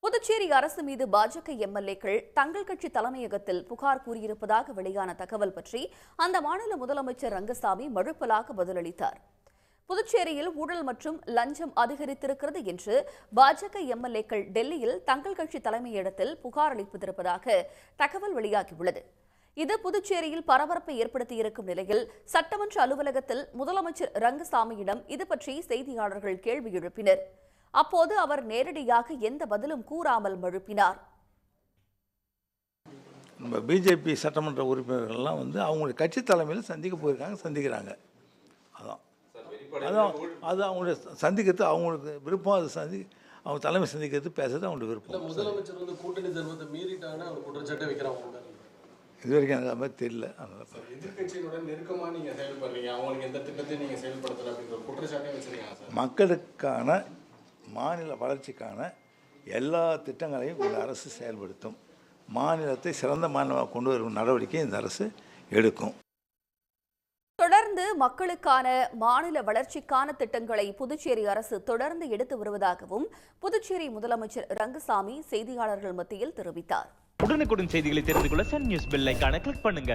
புதுச்சேரி அரசு மீது பாஜக எம்எல்ஏக்கள் தங்கள் கட்சி தலைமையகத்தில் புகார் கூறியிருப்பதாக வெளியான தகவல் பற்றி அந்த மாநில முதலமைச்சர் ரங்கசாமி மழுப்பலாக பதிலளித்தார். புதுச்சேரியில் ஊழல் மற்றும் லஞ்சம் அதிகரித்திருக்கிறது என்று பாஜக எம்எல்ஏக்கள் டெல்லியில் தங்கள் கட்சி தலைமையிடத்தில் புகார் அளித்திருப்பதாக தகவல் வெளியாகியுள்ளது. இது புதுச்சேரியில் பரபரப்பை ஏற்படுத்தியிருக்கும் நிலையில் சட்டமன்ற அலுவலகத்தில் முதலமைச்சர் ரங்கசாமியிடம் இது பற்றி செய்தியாளர்கள் கேள்வி எழுப்பினர். அப்போது அவர் நேரடியாக எந்த பதிலும் கூறாமல் மழுப்பினார். நம்ம பிஜேபி சட்டமன்ற உறுப்பினர்கள்லாம் அவங்களுடைய கட்சி தலைமையில் சந்திக்கிறாங்க. அது அவங்களுடைய சந்திக்கிறது அவங்களுக்கு விருப்பம். அது அவங்க தலைமை சந்திக்கிறது பேசுறது அவங்களுடைய விருப்பம். முதலமைச்சர் கூட்டணி தர்மத்தை மீறிட்டாங்கன்னா அவர் குற்றச்சாட்டை வைக்கிறாங்க. இது வரைக்கும் எனக்கு அது மாதிரி தெரியல. எதிர்கட்சியினுடன் நெருக்கமாக நீங்கள் செயல்படுறீங்க, அவங்களுக்கு எந்த திட்டத்தையும் நீங்கள் செயல்படுத்தலை அப்படின்ற குற்றச்சாட்டையும் வச்சிருக்காங்க சார். மக்களுக்கான மாநில வளர்ச்சிக்கான எல்லா திட்டங்களையும் இந்த அரசு செயல்படுத்தும். மாநிலத்தை சிறந்த மாநிலமாக கொண்டு வரும் நடவடிக்கை இந்த அரசு எடுக்கும். தொடர்ந்து மக்களுக்கான மாநில வளர்ச்சிக்கான திட்டங்களை புதுச்சேரி அரசு தொடர்ந்து எடுத்து வருவதாகவும் புதுச்சேரி முதலமைச்சர் ரங்கசாமி செய்தியாளர்கள் மத்தியில் தெரிவித்தார். உடனுக்குடன் செய்திகளை தெரிந்து கொள்ள சன் நியூஸ் பெல் ஐகானை கிளிக் பண்ணுங்க.